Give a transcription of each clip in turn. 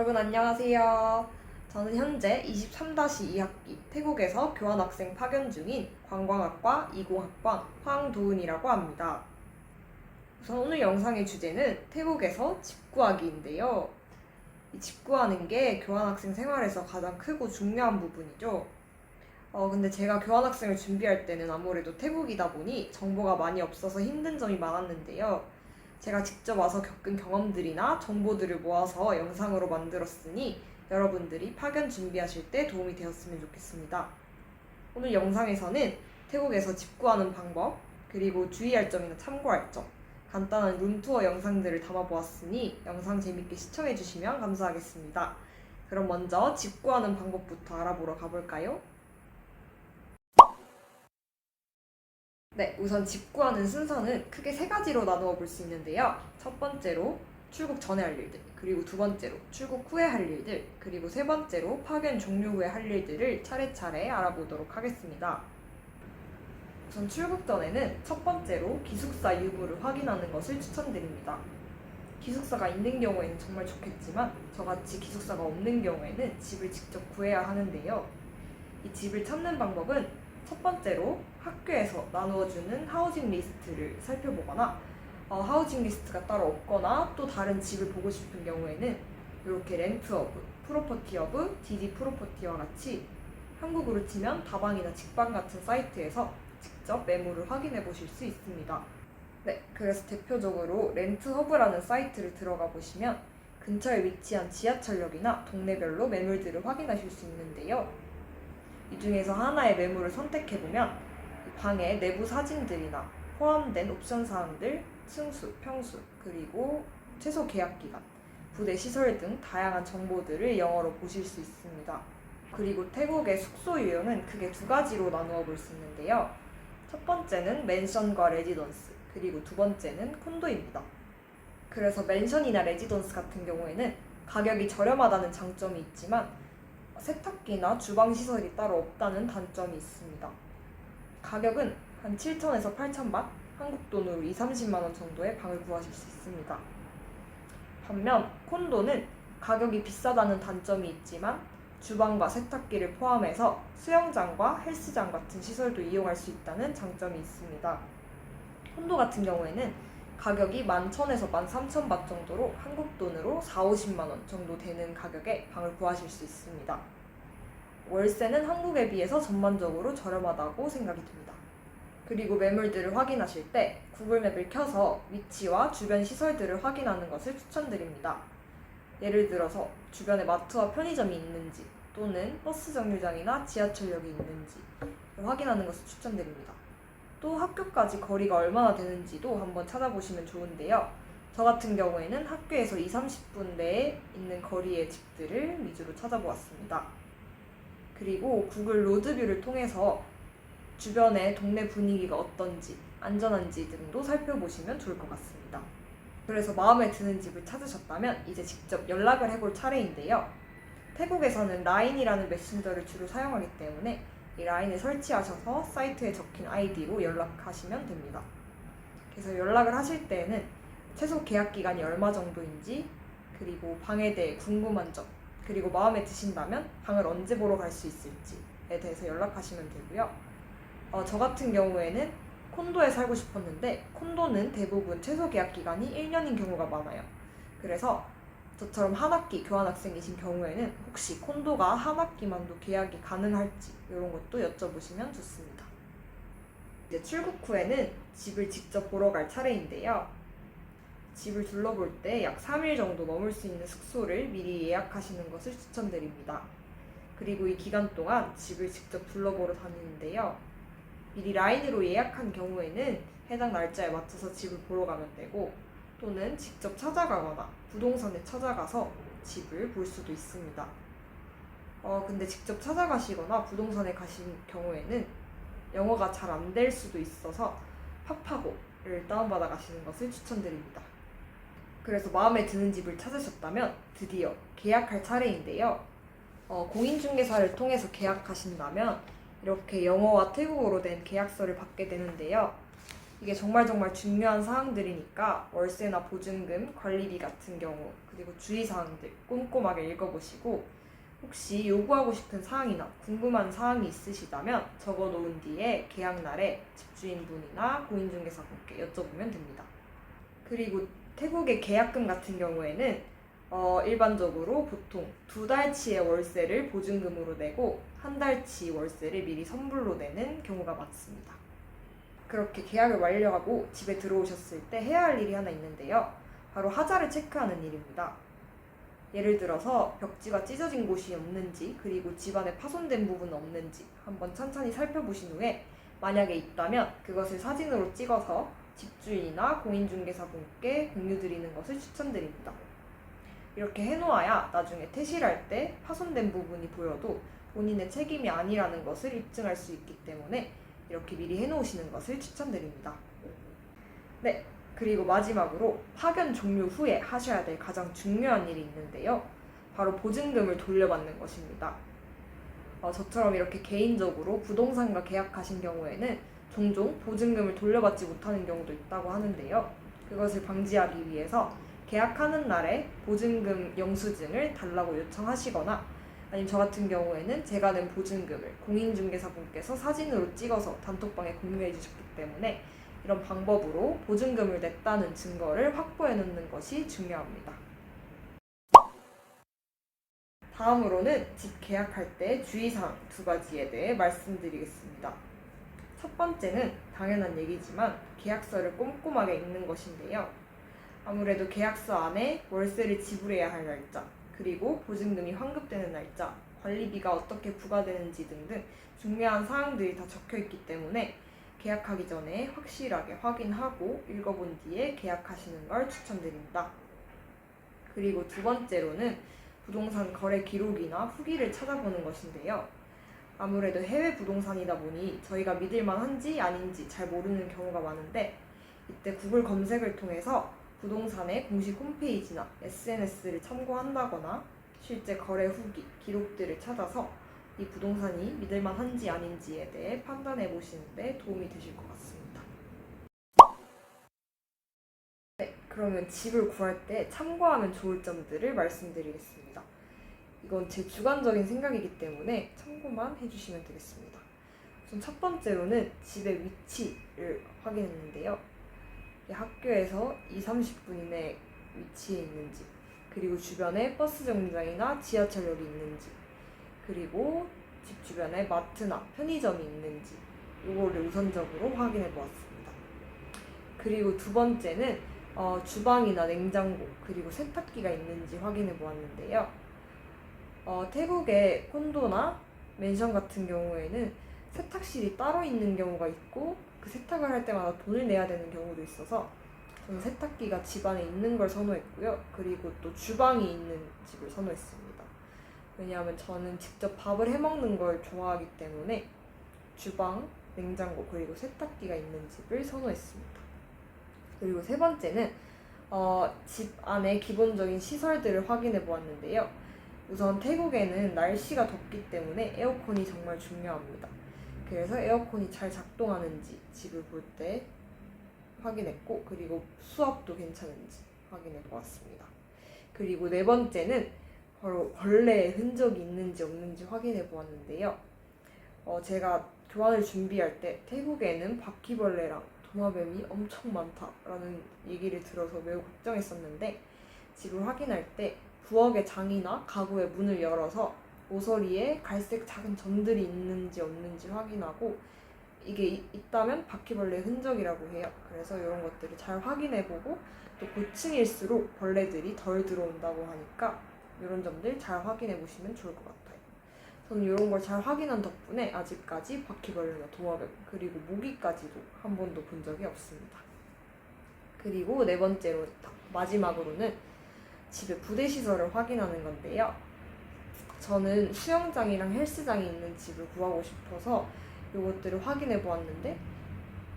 여러분 안녕하세요. 저는 현재 23-2학기 태국에서 교환학생 파견 중인 관광학과 20학번 황도은이라고 합니다. 우선 오늘 영상의 주제는 태국에서 집 구하기인데요. 이 집 구하는 게 교환학생 생활에서 가장 크고 중요한 부분이죠. 근데 제가 교환학생을 준비할 때는 아무래도 태국이다 보니 정보가 많이 없어서 힘든 점이 많았는데요. 제가 직접 와서 겪은 경험들이나 정보들을 모아서 영상으로 만들었으니 여러분들이 파견 준비하실 때 도움이 되었으면 좋겠습니다. 오늘 영상에서는 태국에서 집 구하는 방법, 그리고 주의할 점이나 참고할 점, 간단한 룸투어 영상들을 담아보았으니 영상 재밌게 시청해주시면 감사하겠습니다. 그럼 먼저 집 구하는 방법부터 알아보러 가볼까요? 네, 우선 집 구하는 순서는 크게 세 가지로 나누어 볼 수 있는데요. 첫 번째로 출국 전에 할 일들, 그리고 두 번째로 출국 후에 할 일들, 그리고 세 번째로 파견 종료 후에 할 일들을 차례차례 알아보도록 하겠습니다. 우선 출국 전에는 첫 번째로 기숙사 유무를 확인하는 것을 추천드립니다. 기숙사가 있는 경우에는 정말 좋겠지만 저같이 기숙사가 없는 경우에는 집을 직접 구해야 하는데요. 이 집을 찾는 방법은 첫 번째로 학교에서 나누어주는 하우징 리스트를 살펴보거나 하우징 리스트가 따로 없거나 또 다른 집을 보고 싶은 경우에는 이렇게 렌트허브, 프로퍼티허브, 디디 프로퍼티와 같이 한국으로 치면 다방이나 직방 같은 사이트에서 직접 매물을 확인해 보실 수 있습니다. 네, 그래서 대표적으로 렌트허브라는 사이트를 들어가 보시면 근처에 위치한 지하철역이나 동네별로 매물들을 확인하실 수 있는데요. 이 중에서 하나의 매물을 선택해보면 방의 내부 사진들이나 포함된 옵션 사항들, 층수, 평수, 그리고 최소 계약 기간, 부대 시설 등 다양한 정보들을 영어로 보실 수 있습니다. 그리고 태국의 숙소 유형은 크게 두 가지로 나누어 볼 수 있는데요. 첫 번째는 맨션과 레지던스, 그리고 두 번째는 콘도입니다. 그래서 맨션이나 레지던스 같은 경우에는 가격이 저렴하다는 장점이 있지만 세탁기나 주방 시설이 따로 없다는 단점이 있습니다. 가격은 한 7,000에서 8,000바, 한국 돈으로 2-30만 원 정도의 방을 구하실 수 있습니다. 반면 콘도는 가격이 비싸다는 단점이 있지만 주방과 세탁기를 포함해서 수영장과 헬스장 같은 시설도 이용할 수 있다는 장점이 있습니다. 콘도 같은 경우에는 가격이 11,000에서 13,000바 정도로 한국 돈으로 4-50만 원 정도 되는 가격에 방을 구하실 수 있습니다. 월세는 한국에 비해서 전반적으로 저렴하다고 생각이 듭니다. 그리고 매물들을 확인하실 때 구글맵을 켜서 위치와 주변 시설들을 확인하는 것을 추천드립니다. 예를 들어서 주변에 마트와 편의점이 있는지 또는 버스 정류장이나 지하철역이 있는지 확인하는 것을 추천드립니다. 또 학교까지 거리가 얼마나 되는지도 한번 찾아보시면 좋은데요. 저 같은 경우에는 학교에서 20-30분 내에 있는 거리의 집들을 위주로 찾아보았습니다. 그리고 구글 로드뷰를 통해서 주변의 동네 분위기가 어떤지, 안전한지 등도 살펴보시면 좋을 것 같습니다. 그래서 마음에 드는 집을 찾으셨다면 이제 직접 연락을 해볼 차례인데요. 태국에서는 라인이라는 메신저를 주로 사용하기 때문에 이 라인을 설치하셔서 사이트에 적힌 아이디로 연락하시면 됩니다. 그래서 연락을 하실 때에는 최소 계약 기간이 얼마 정도인지, 그리고 방에 대해 궁금한 점, 그리고 마음에 드신다면 방을 언제 보러 갈 수 있을지에 대해서 연락하시면 되고요. 저 같은 경우에는 콘도에 살고 싶었는데 콘도는 대부분 최소 계약 기간이 1년인 경우가 많아요. 그래서 저처럼 한 학기 교환학생이신 경우에는 혹시 콘도가 한 학기만도 계약이 가능할지 이런 것도 여쭤보시면 좋습니다. 이제 출국 후에는 집을 직접 보러 갈 차례인데요. 집을 둘러볼 때 약 3일 정도 머물 수 있는 숙소를 미리 예약하시는 것을 추천드립니다. 그리고 이 기간 동안 집을 직접 둘러보러 다니는데요. 미리 라인으로 예약한 경우에는 해당 날짜에 맞춰서 집을 보러 가면 되고 또는 직접 찾아가거나 부동산에 찾아가서 집을 볼 수도 있습니다. 근데 직접 찾아가시거나 부동산에 가신 경우에는 영어가 잘 안 될 수도 있어서 파파고를 다운받아 가시는 것을 추천드립니다. 그래서 마음에 드는 집을 찾으셨다면 드디어 계약할 차례인데요. 공인중개사를 통해서 계약하신다면 이렇게 영어와 태국어로 된 계약서를 받게 되는데요. 이게 정말 중요한 사항들이니까 월세나 보증금, 관리비 같은 경우, 그리고 주의사항들 꼼꼼하게 읽어보시고 혹시 요구하고 싶은 사항이나 궁금한 사항이 있으시다면 적어놓은 뒤에 계약날에 집주인분이나 공인중개사분께 여쭤보면 됩니다. 그리고 태국의 계약금 같은 경우에는 일반적으로 보통 2달치의 월세를 보증금으로 내고 1달치 월세를 미리 선불로 내는 경우가 많습니다. 그렇게 계약을 완료하고 집에 들어오셨을 때 해야 할 일이 하나 있는데요. 바로 하자를 체크하는 일입니다. 예를 들어서 벽지가 찢어진 곳이 없는지, 그리고 집안에 파손된 부분은 없는지 한번 천천히 살펴보신 후에 만약에 있다면 그것을 사진으로 찍어서 집주인이나 공인중개사분께 공유드리는 것을 추천드립니다. 이렇게 해놓아야 나중에 퇴실할 때 파손된 부분이 보여도 본인의 책임이 아니라는 것을 입증할 수 있기 때문에 이렇게 미리 해놓으시는 것을 추천드립니다. 네, 그리고 마지막으로 파견 종료 후에 하셔야 될 가장 중요한 일이 있는데요. 바로 보증금을 돌려받는 것입니다. 저처럼 이렇게 개인적으로 부동산과 계약하신 경우에는 종종 보증금을 돌려받지 못하는 경우도 있다고 하는데요. 그것을 방지하기 위해서 계약하는 날에 보증금 영수증을 달라고 요청하시거나 아니면 저 같은 경우에는 제가 낸 보증금을 공인중개사분께서 사진으로 찍어서 단톡방에 공유해 주셨기 때문에 이런 방법으로 보증금을 냈다는 증거를 확보해 놓는 것이 중요합니다. 다음으로는 집 계약할 때 주의사항 2가지에 대해 말씀드리겠습니다. 첫 번째는 당연한 얘기지만 계약서를 꼼꼼하게 읽는 것인데요. 아무래도 계약서 안에 월세를 지불해야 할 날짜, 그리고 보증금이 환급되는 날짜, 관리비가 어떻게 부과되는지 등등 중요한 사항들이 다 적혀있기 때문에 계약하기 전에 확실하게 확인하고 읽어본 뒤에 계약하시는 걸 추천드립니다. 그리고 두 번째로는 부동산 거래 기록이나 후기를 찾아보는 것인데요. 아무래도 해외 부동산이다 보니 저희가 믿을만한지 아닌지 잘 모르는 경우가 많은데 이때 구글 검색을 통해서 부동산의 공식 홈페이지나 SNS를 참고한다거나 실제 거래 후기, 기록들을 찾아서 이 부동산이 믿을만한지 아닌지에 대해 판단해 보시는 데 도움이 되실 것 같습니다. 네, 그러면 집을 구할 때 참고하면 좋을 점들을 말씀드리겠습니다. 이건 제 주관적인 생각이기 때문에 참고만 해주시면 되겠습니다. 우선 첫 번째로는 집의 위치를 확인했는데요. 학교에서 20-30분 이내 위치에 있는지, 그리고 주변에 버스 정류장이나 지하철역이 있는지, 그리고 집 주변에 마트나 편의점이 있는지 이거를 우선적으로 확인해 보았습니다. 그리고 두 번째는 주방이나 냉장고, 그리고 세탁기가 있는지 확인해 보았는데요. 태국의 콘도나 맨션 같은 경우에는 세탁실이 따로 있는 경우가 있고 그 세탁을 할 때마다 돈을 내야 되는 경우도 있어서 저는 세탁기가 집 안에 있는 걸 선호했고요. 그리고 또 주방이 있는 집을 선호했습니다. 왜냐하면 저는 직접 밥을 해먹는 걸 좋아하기 때문에 주방, 냉장고, 그리고 세탁기가 있는 집을 선호했습니다. 그리고 세 번째는 집 안에 기본적인 시설들을 확인해 보았는데요. 우선 태국에는 날씨가 덥기 때문에 에어컨이 정말 중요합니다. 그래서 에어컨이 잘 작동하는지 집을 볼 때 확인했고, 그리고 수압도 괜찮은지 확인해 보았습니다. 그리고 네 번째는 바로 벌레의 흔적이 있는지 없는지 확인해 보았는데요. 제가 교환을 준비할 때 태국에는 바퀴벌레랑 도마뱀이 엄청 많다라는 얘기를 들어서 매우 걱정했었는데 집을 확인할 때 부엌의 장이나 가구의 문을 열어서 모서리에 갈색 작은 점들이 있는지 없는지 확인하고 이게 있다면 바퀴벌레 흔적이라고 해요. 그래서 이런 것들을 잘 확인해보고 또 고층일수록 벌레들이 덜 들어온다고 하니까 이런 점들 잘 확인해보시면 좋을 것 같아요. 저는 이런 걸 잘 확인한 덕분에 아직까지 바퀴벌레나 도마뱀 그리고 모기까지도 한 번도 본 적이 없습니다. 그리고 네 번째로 마지막으로는 집의 부대시설을 확인하는 건데요. 저는 수영장이랑 헬스장이 있는 집을 구하고 싶어서 이것들을 확인해 보았는데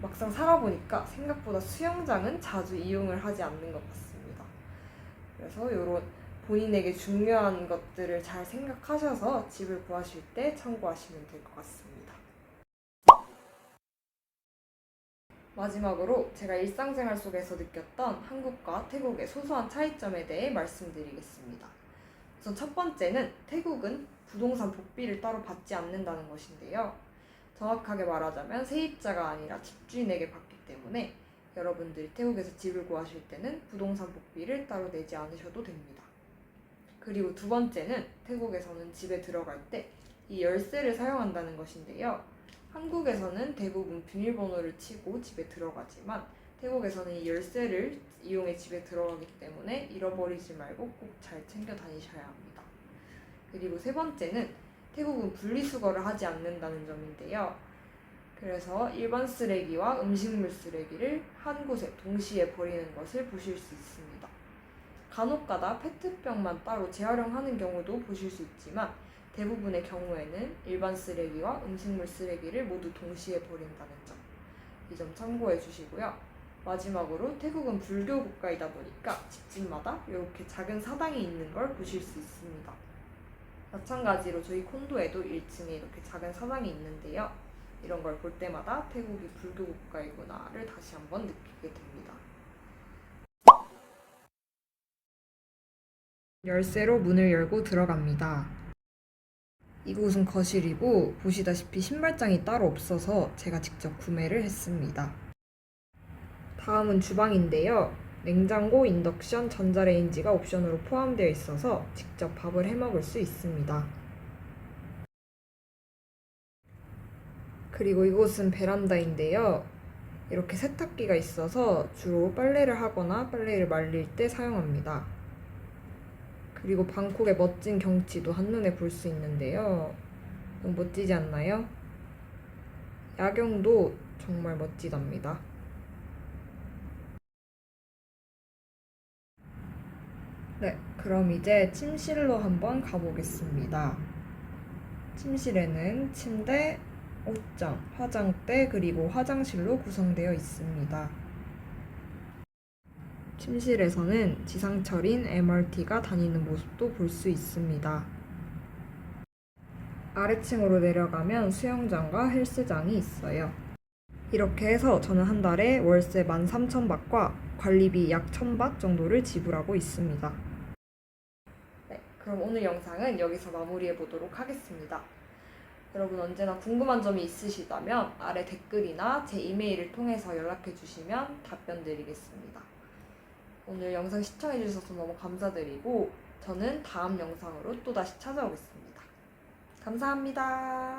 막상 살아보니까 생각보다 수영장은 자주 이용을 하지 않는 것 같습니다. 그래서 이런 본인에게 중요한 것들을 잘 생각하셔서 집을 구하실 때 참고하시면 될 것 같습니다. 마지막으로 제가 일상생활 속에서 느꼈던 한국과 태국의 소소한 차이점에 대해 말씀드리겠습니다. 우선 첫 번째는 태국은 부동산 복비를 따로 받지 않는다는 것인데요. 정확하게 말하자면 세입자가 아니라 집주인에게 받기 때문에 여러분들이 태국에서 집을 구하실 때는 부동산 복비를 따로 내지 않으셔도 됩니다. 그리고 두 번째는 태국에서는 집에 들어갈 때 이 열쇠를 사용한다는 것인데요. 한국에서는 대부분 비밀번호를 치고 집에 들어가지만 태국에서는 이 열쇠를 이용해 집에 들어가기 때문에 잃어버리지 말고 꼭 잘 챙겨 다니셔야 합니다. 그리고 세 번째는 태국은 분리수거를 하지 않는다는 점인데요. 그래서 일반 쓰레기와 음식물 쓰레기를 한 곳에 동시에 버리는 것을 보실 수 있습니다. 간혹가다 페트병만 따로 재활용하는 경우도 보실 수 있지만 대부분의 경우에는 일반 쓰레기와 음식물 쓰레기를 모두 동시에 버린다는 점, 이 점 참고해 주시고요. 마지막으로 태국은 불교 국가이다 보니까 집집마다 이렇게 작은 사당이 있는 걸 보실 수 있습니다. 마찬가지로 저희 콘도에도 1층에 이렇게 작은 사당이 있는데요. 이런 걸 볼 때마다 태국이 불교 국가이구나를 다시 한번 느끼게 됩니다. 열쇠로 문을 열고 들어갑니다. 이곳은 거실이고 보시다시피 신발장이 따로 없어서 제가 직접 구매를 했습니다. 다음은 주방인데요. 냉장고, 인덕션, 전자레인지가 옵션으로 포함되어 있어서 직접 밥을 해 먹을 수 있습니다. 그리고 이곳은 베란다인데요. 이렇게 세탁기가 있어서 주로 빨래를 하거나 빨래를 말릴 때 사용합니다. 그리고 방콕의 멋진 경치도 한눈에 볼 수 있는데요. 너무 멋지지 않나요? 야경도 정말 멋지답니다. 네, 그럼 이제 침실로 한번 가보겠습니다. 침실에는 침대, 옷장, 화장대, 그리고 화장실로 구성되어 있습니다. 침실에서는 지상철인 MRT가 다니는 모습도 볼 수 있습니다. 아래층으로 내려가면 수영장과 헬스장이 있어요. 이렇게 해서 저는 한 달에 월세 13,000바트과 관리비 약 1,000바트 정도를 지불하고 있습니다. 네, 그럼 오늘 영상은 여기서 마무리해 보도록 하겠습니다. 여러분 언제나 궁금한 점이 있으시다면 아래 댓글이나 제 이메일을 통해서 연락해 주시면 답변 드리겠습니다. 오늘 영상 시청해 주셔서 너무 감사드리고 저는 다음 영상으로 또다시 찾아오겠습니다. 감사합니다.